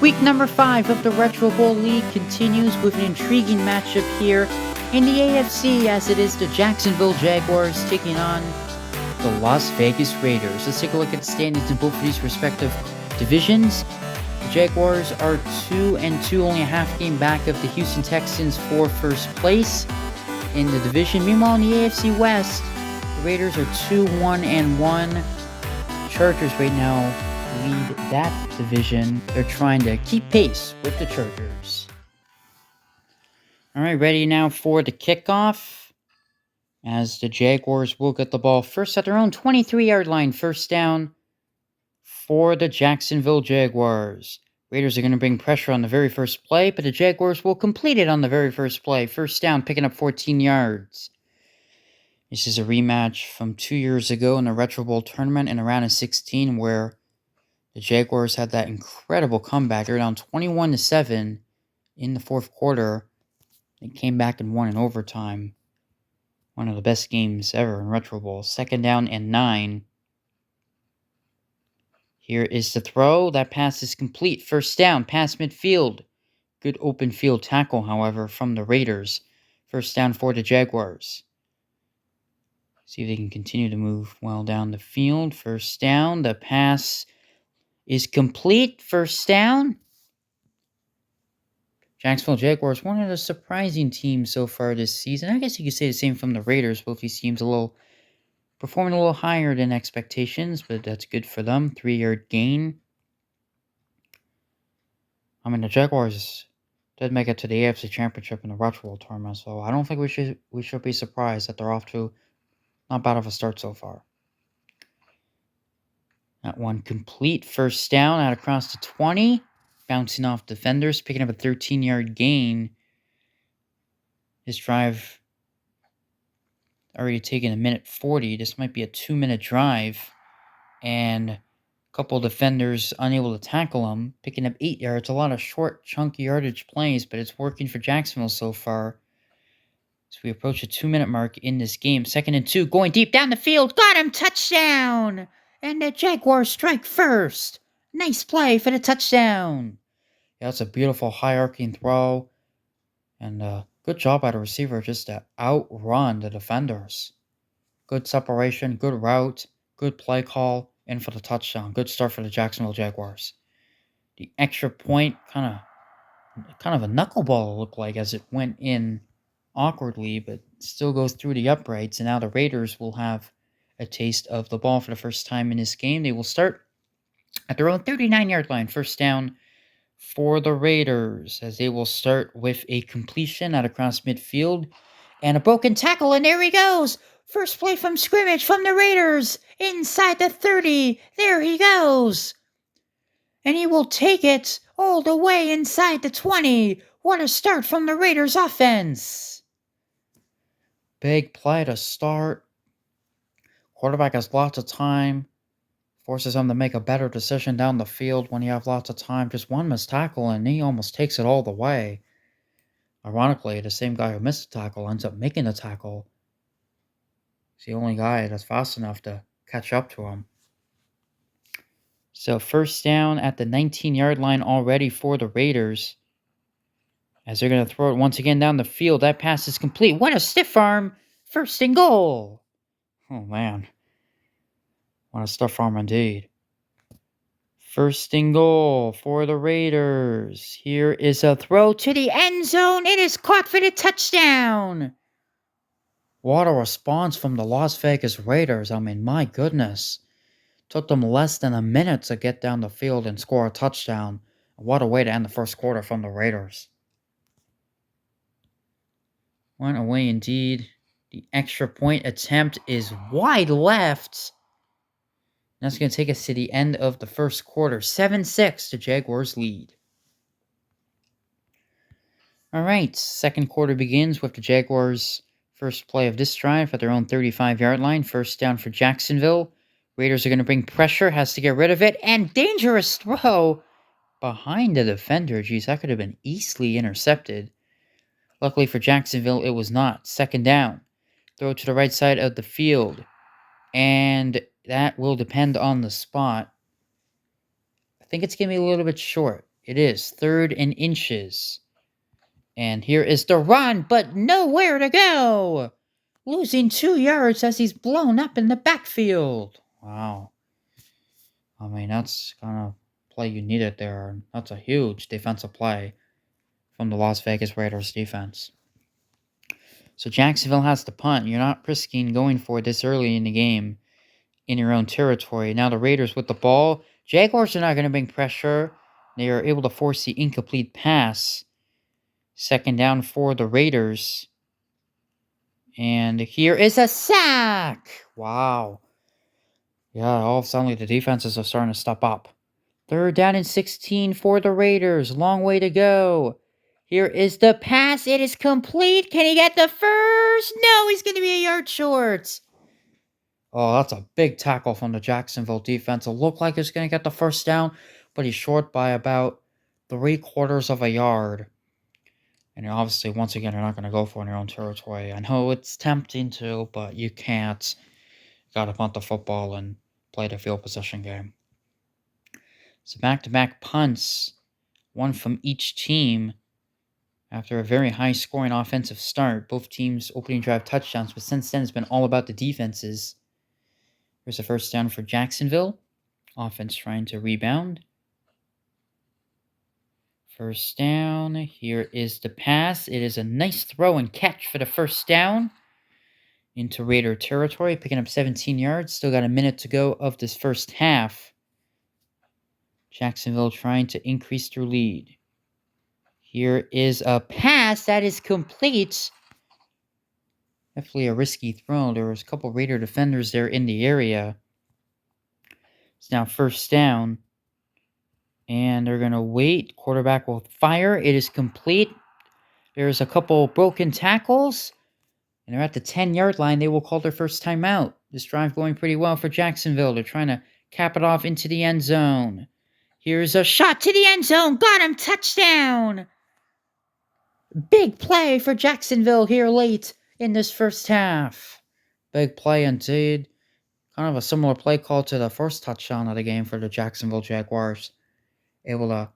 Week number 5 of the Retro Bowl League continues with an intriguing matchup here in the AFC, as it is the Jacksonville Jaguars taking on the Las Vegas Raiders. Let's take a look at the standings in both of these respective divisions. The Jaguars are 2-2, only a half game back of the Houston Texans for first place in the division. Meanwhile, in the AFC West, the Raiders are 2-1-1. Chargers right now lead that division. They're trying to keep pace with the Chargers. All right, ready now for the kickoff, as the Jaguars will get the ball first at their own 23-yard line. First down for the Jacksonville Jaguars. Raiders are going to bring pressure on the very first play, but the Jaguars will complete it on the very first play. First down, picking up 14 yards. This is a rematch from 2 years ago in the Retro Bowl tournament in a round of 16, where the Jaguars had that incredible comeback. They're down 21-7 in the fourth quarter. They came back and won in overtime. One of the best games ever in Retro Bowl. Second down and 9. Here is the throw. That pass is complete. First down, past midfield. Good open field tackle, however, from the Raiders. First down for the Jaguars. See if they can continue to move well down the field. First down. The pass is complete. First down. Jacksonville Jaguars, one of the surprising teams so far this season. I guess you could say the same from the Raiders. Both these teams performing a little higher than expectations, but that's good for them. 3-yard gain. I mean, the Jaguars did make it to the AFC Championship in the Retro Bowl tournament, so I don't think we should be surprised that they're off to not bad of a start so far. That one complete. First down out across the 20. Bouncing off defenders, picking up a 13-yard gain. This drive already taken a minute 40. This might be a 2-minute drive. And a couple defenders unable to tackle him. Picking up 8 yards. A lot of short, chunky yardage plays, but it's working for Jacksonville so far. So we approach a 2-minute mark in this game. 2nd and 2. Going deep down the field. Got him! Touchdown! And the Jaguars strike first. Nice play for the touchdown. Yeah, that's a beautiful high-arcing throw. And good job by the receiver just to outrun the defenders. Good separation, good route, good play call, and for the touchdown. Good start for the Jacksonville Jaguars. The extra point, kind of a knuckleball it looked like as it went in awkwardly, but still goes through the uprights. And now the Raiders will have a taste of the ball for the first time in this game. They will start at their own 39-yard line. First down for the Raiders, as they will start with a completion out across midfield and a broken tackle, and there he goes. First play from scrimmage from the Raiders inside the 30. There he goes. And he will take it all the way inside the 20. What a start from the Raiders offense. Big play to start. Quarterback has lots of time. Forces him to make a better decision down the field when you have lots of time. Just one missed tackle, and he almost takes it all the way. Ironically, the same guy who missed the tackle ends up making the tackle. He's the only guy that's fast enough to catch up to him. So first down at the 19-yard line already for the Raiders, as they're going to throw it once again down the field. That pass is complete. What a stiff arm. First and goal. Oh, man. What a stiff arm indeed. First and goal for the Raiders. Here is a throw to the end zone. It is caught for the touchdown. What a response from the Las Vegas Raiders. I mean, my goodness. Took them less than a minute to get down the field and score a touchdown. What a way to end the first quarter from the Raiders. Went away indeed. The extra point attempt is wide left. That's going to take us to the end of the first quarter. 7-6, the Jaguars lead. All right, second quarter begins with the Jaguars' first play of this drive at their own 35-yard line. First down for Jacksonville. Raiders are going to bring pressure, has to get rid of it, and dangerous throw behind the defender. Geez, that could have been easily intercepted. Luckily for Jacksonville, it was not. Second down. Throw to the right side of the field. And that will depend on the spot. I think it's going to be a little bit short. It is 3rd and inches. And here is the run, but nowhere to go. Losing 2 yards as he's blown up in the backfield. Wow. I mean, that's kind of play you needed there. That's a huge defensive play from the Las Vegas Raiders defense. So Jacksonville has to punt. You're not risking going for it this early in the game in your own territory. Now the Raiders with the ball. Jaguars are not going to bring pressure. They are able to force the incomplete pass. 2nd down for the Raiders. And here is a sack. Wow. Yeah, all of a sudden the defenses are starting to step up. 3rd down and 16 for the Raiders. Long way to go. Here is the pass. It is complete. Can he get the first? No, he's going to be a yard short. Oh, that's a big tackle from the Jacksonville defense. It looked like he's going to get the first down, but he's short by about 3/4 of a yard. And obviously, once again, you're not going to go for it in your own territory. I know it's tempting to, but you can't. You got to punt the football and play the field position game. So back-to-back punts, one from each team. After a very high-scoring offensive start, both teams opening drive touchdowns, but since then it's been all about the defenses. Here's a first down for Jacksonville. Offense trying to rebound. First down. Here is the pass. It is a nice throw and catch for the first down into Raider territory, picking up 17 yards. Still got a minute to go of this first half. Jacksonville trying to increase their lead. Here is a pass that is complete. Definitely a risky throw. There was a couple Raider defenders there in the area. It's now first down. And they're going to wait. Quarterback will fire. It is complete. There's a couple broken tackles. And they're at the 10-yard line. They will call their first timeout. This drive going pretty well for Jacksonville. They're trying to cap it off into the end zone. Here's a shot to the end zone. Got him. Touchdown. Big play for Jacksonville here late in this first half. Big play indeed. Kind of a similar play call to the first touchdown of the game for the Jacksonville Jaguars. Able to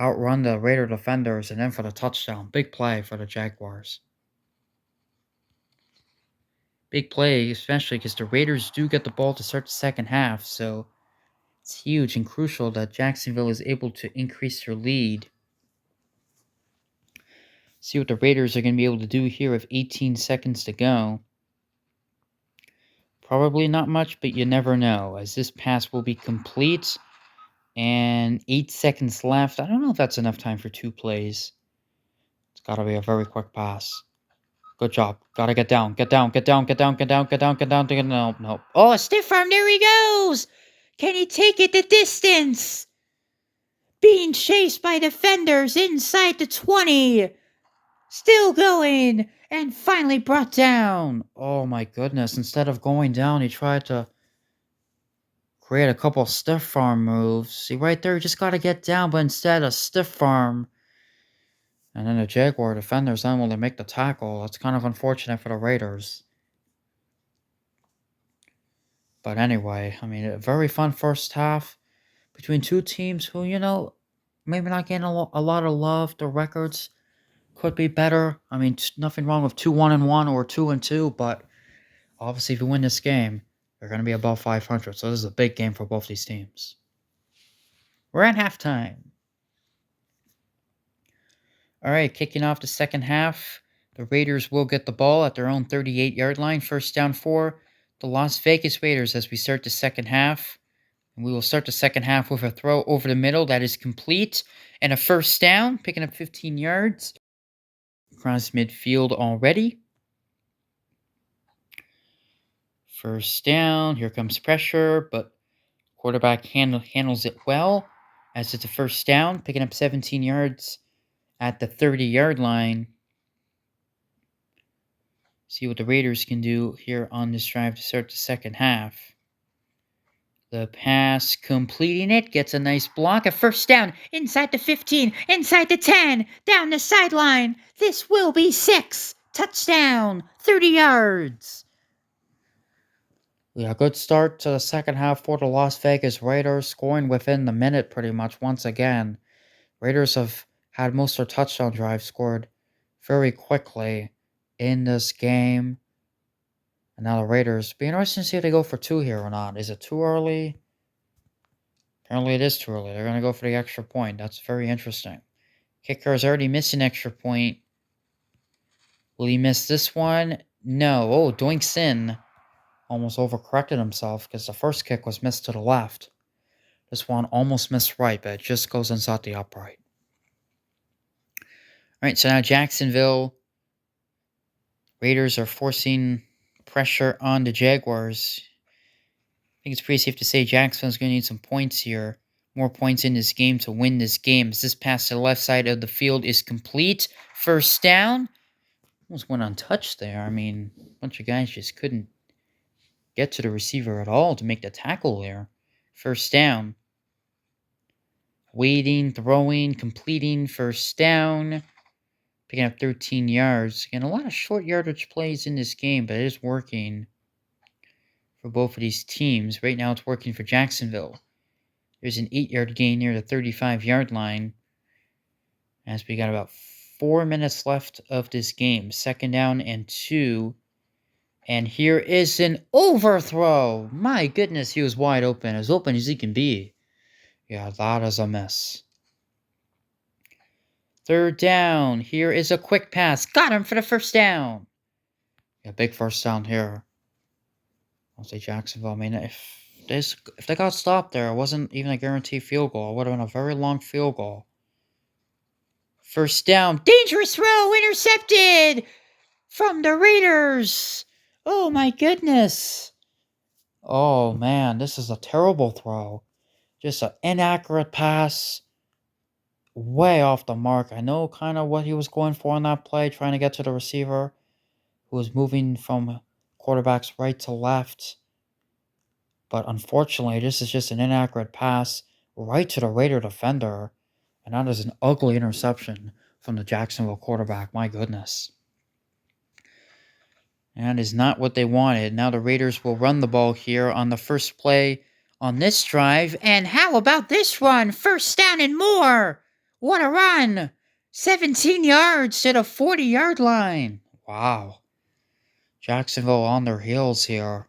outrun the Raider defenders and then for the touchdown. Big play for the Jaguars. Big play, especially because the Raiders do get the ball to start the second half, so it's huge and crucial that Jacksonville is able to increase their lead. See what the Raiders are going to be able to do here with 18 seconds to go. Probably not much, but you never know, as this pass will be complete. And 8 seconds left. I don't know if that's enough time for 2 plays. It's got to be a very quick pass. Good job. Got to get down. Get down. Get down. Get down. Get down. Get down. Get down. Get down. No. Oh, a stiff arm. There he goes. Can he take it the distance? Being chased by defenders inside the 20. Still going. And finally brought down. Oh, my goodness. Instead of going down, he tried to create a couple stiff arm moves. See, right there, you just got to get down, but instead, a stiff arm. And then the Jaguar defenders unable to make the tackle. That's kind of unfortunate for the Raiders. But anyway, I mean, a very fun first half between two teams who, maybe not getting a lot of love. The records could be better. I mean, nothing wrong with 2-1-1 or 2-2, but obviously if you win this game, they're going to be above 500. So this is a big game for both these teams. We're at halftime. All right, kicking off the second half. The Raiders will get the ball at their own 38-yard line. First down for the Las Vegas Raiders as we start the second half. And we will start the second half with a throw over the middle that is complete. And a first down, picking up 15 yards. Across midfield already. First down, here comes pressure, but quarterback handles it well. As it's a first down, picking up 17 yards at the 30-yard line. See what the Raiders can do here on this drive to start the second half. The pass, completing it, gets a nice block. A first down, inside the 15, inside the 10, down the sideline. This will be 6. Touchdown, 30 yards. Yeah, good start to the second half for the Las Vegas Raiders, scoring within the minute pretty much once again. Raiders have had most of their touchdown drives scored very quickly in this game. And now the Raiders, be interesting to see if they go for 2 here or not. Is it too early? Apparently it is too early. They're going to go for the extra point. That's very interesting. Kicker has already missed an extra point. Will he miss this one? No. Oh, Doinks in. Almost overcorrected himself because the first kick was missed to the left. This one almost missed right, but it just goes inside the upright. Alright, so now Jacksonville. Raiders are forcing pressure on the Jaguars. I think it's pretty safe to say Jacksonville's going to need some points here. More points in this game to win this game. As this pass to the left side of the field is complete. First down. Almost went untouched there. I mean, a bunch of guys just couldn't get to the receiver at all to make the tackle there. First down. Waiting, throwing, completing. First down. Picking up 13 yards. Again, a lot of short yardage plays in this game, but it is working for both of these teams. Right now it's working for Jacksonville. There's an 8-yard gain near the 35-yard line. As we got about 4 minutes left of this game. Second down and 2. And here is an overthrow. My goodness, he was wide open. As open as he can be. Yeah, that is a miss. Third down. Here is a quick pass. Got him for the first down. Yeah, big first down here. I'll say Jacksonville. I mean, if they got stopped there, it wasn't even a guaranteed field goal. It would have been a very long field goal. First down. Dangerous throw. Intercepted from the Raiders. Oh, my goodness. Oh, man. This is a terrible throw. Just an inaccurate pass. Way off the mark. I know kind of what he was going for on that play, trying to get to the receiver, who was moving from quarterback's right to left. But unfortunately, this is just an inaccurate pass right to the Raider defender. And that is an ugly interception from the Jacksonville quarterback. My goodness. And that is not what they wanted. Now the Raiders will run the ball here on the first play on this drive. And how about this run? First down and more. What a run. 17 yards to the 40-yard line. Wow. Jacksonville on their heels here.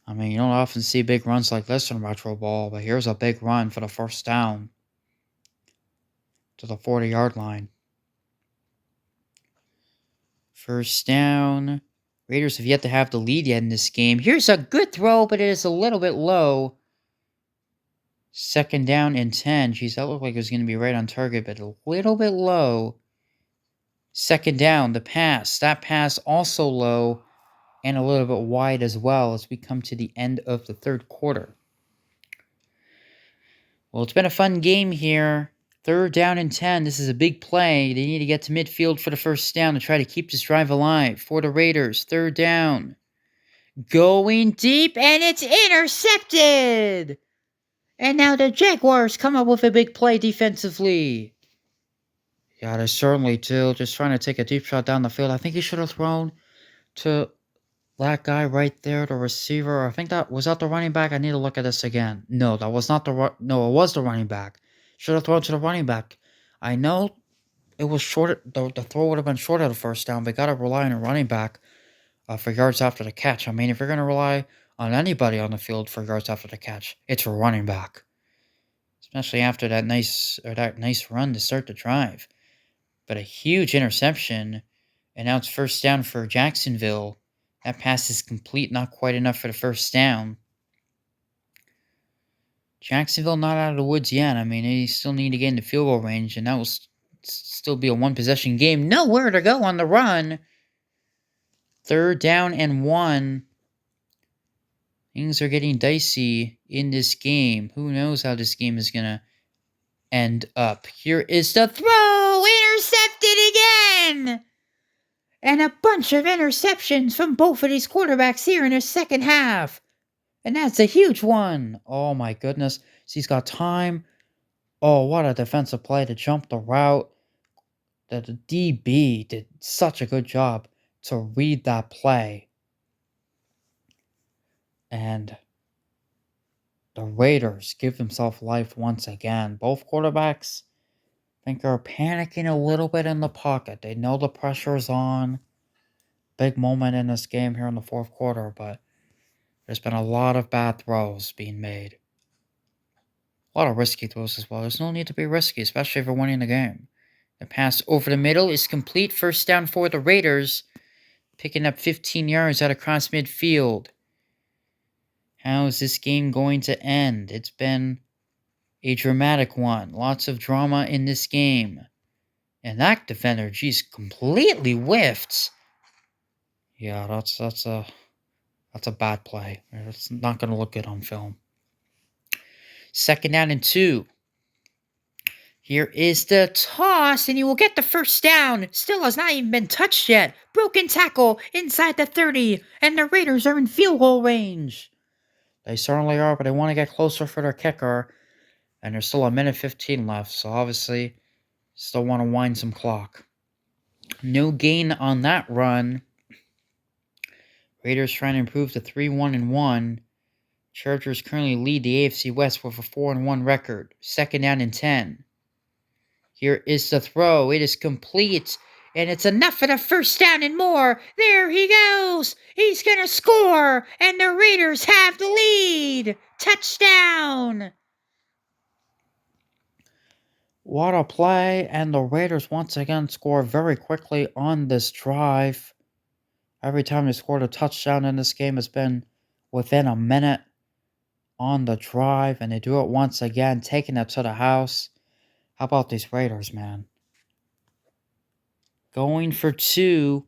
I mean, you don't often see big runs like this in Retro Bowl, but here's a big run for the first down to the 40-yard line. First down. Raiders have yet to have the lead yet in this game. Here's a good throw, but it is a little bit low. Second down and 10. Geez, that looked like it was going to be right on target, but a little bit low. Second down, the pass. That pass also low and a little bit wide as well as we come to the end of the third quarter. Well, it's been a fun game here. Third down and 10. This is a big play. They need to get to midfield for the first down to try to keep this drive alive for the Raiders. Third down. Going deep, and it's intercepted! And now the Jaguars come up with a big play defensively. Yeah, they certainly do. Just trying to take a deep shot down the field. I think he should have thrown to that guy right there, the receiver. I think that was that the running back. I need to look at this again. No, that was not the no, it was the running back. Should have thrown to the running back. I know it was short. The throw would have been short of the first down, but got to rely on a running back for yards after the catch. I mean, if you're going to rely on anybody on the field for yards after the catch, it's a running back. Especially after that nice run to start the drive. But a huge interception, and now it's first down for Jacksonville. That pass is complete, not quite enough for the first down. Jacksonville not out of the woods yet. I mean, they still need to get into field goal range, and that will still be a one-possession game. Nowhere to go on the run. Third down and 1. Things are getting dicey in this game. Who knows how this game is going to end up. Here is the throw. Intercepted again. And a bunch of interceptions from both of these quarterbacks here in the second half. And that's a huge one. Oh, my goodness. So he's got time. Oh, what a defensive play to jump the route. The DB did such a good job to read that play. And The Raiders give themselves life once again. Both quarterbacks, I think, are panicking a little bit in the pocket. They know the pressure is on. Big moment in this game here in the fourth quarter, but there's been a lot of bad throws being made. A lot of risky throws as well. There's no need to be risky, especially if you're winning the game. The pass over the middle is complete. First down for the Raiders. Picking up 15 yards out across midfield. How is this game going to end? It's been a dramatic one. Lots of drama in this game. And that defender, geez, completely whiffed. Yeah, that's a bad play. It's not going to look good on film. Second down and 2. Here is the toss, and he will get the first down. Still has not even been touched yet. Broken tackle inside the 30, and the Raiders are in field goal range. They certainly are, but they want to get closer for their kicker, and there's still a minute 15 left, so obviously still want to wind some clock. No gain on that run. Raiders trying to improve to 3-1-1. Chargers currently lead the AFC West with a 4-1 record. Second down and 10. Here is the throw. It is complete. And it's enough for the first down and more. There he goes. He's going to score. And the Raiders have the lead. Touchdown. What a play. And the Raiders once again score very quickly on this drive. Every time they scored a touchdown in this game, it's been within a minute on the drive. And they do it once again, taking it to the house. How about these Raiders, man? Going for 2.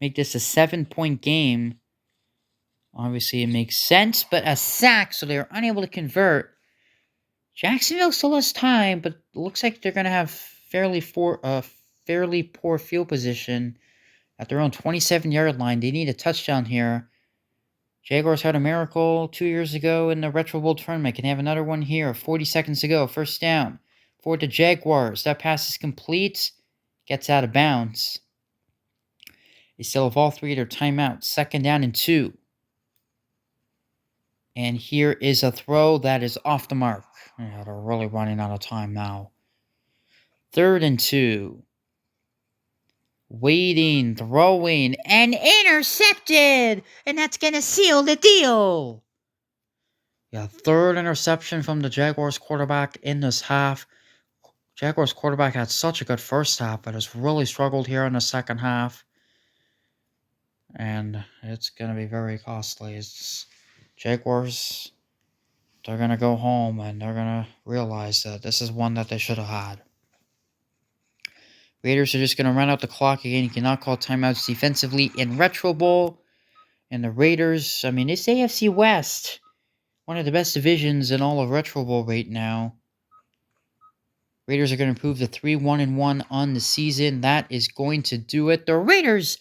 Make this a 7-point game. Obviously, it makes sense, but a sack, so they're unable to convert. Jacksonville still has time, but it looks like they're going to have fairly poor field position at their own 27-yard line. They need a touchdown here. Jaguars had a miracle 2 years ago in the Retro Bowl tournament. Can have another one here. 40 seconds to go. First down for the Jaguars. That pass is complete. Gets out of bounds. They still have all 3 of their timeouts. Second down and 2. And here is a throw that is off the mark. Yeah, they're really running out of time now. Third and 2. Waiting, throwing, and intercepted! And that's going to seal the deal. Yeah, third interception from the Jaguars quarterback in this half. Jaguars quarterback had such a good first half, but has really struggled here in the second half. And it's going to be very costly. Jaguars, they're going to go home and they're going to realize that this is one that they should have had. Raiders are just going to run out the clock again. You cannot call timeouts defensively in Retro Bowl. And the Raiders, I mean, it's AFC West. One of the best divisions in all of Retro Bowl right now. Raiders are going to improve to 3-1-1 on the season. That is going to do it. The Raiders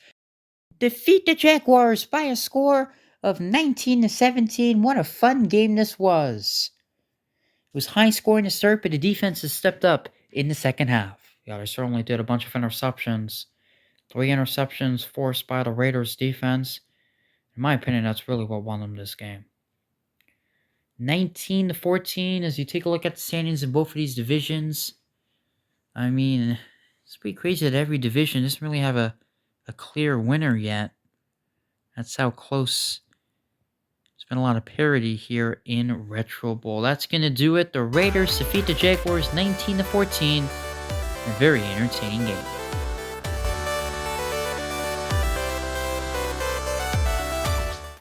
defeat the Jaguars by a score of 19-17. What a fun game this was. It was high scoring to start, but the defense has stepped up in the second half. Yeah, they certainly did a bunch of interceptions. 3 interceptions forced by the Raiders defense. In my opinion, that's really what won them this game. 19-14 as you take a look at the standings in both of these divisions. I mean, it's pretty crazy that every division doesn't really have a clear winner yet. That's how close. There's been a lot of parity here in Retro Bowl. That's going to do it. The Raiders defeat the Jaguars 19-14. A very entertaining game.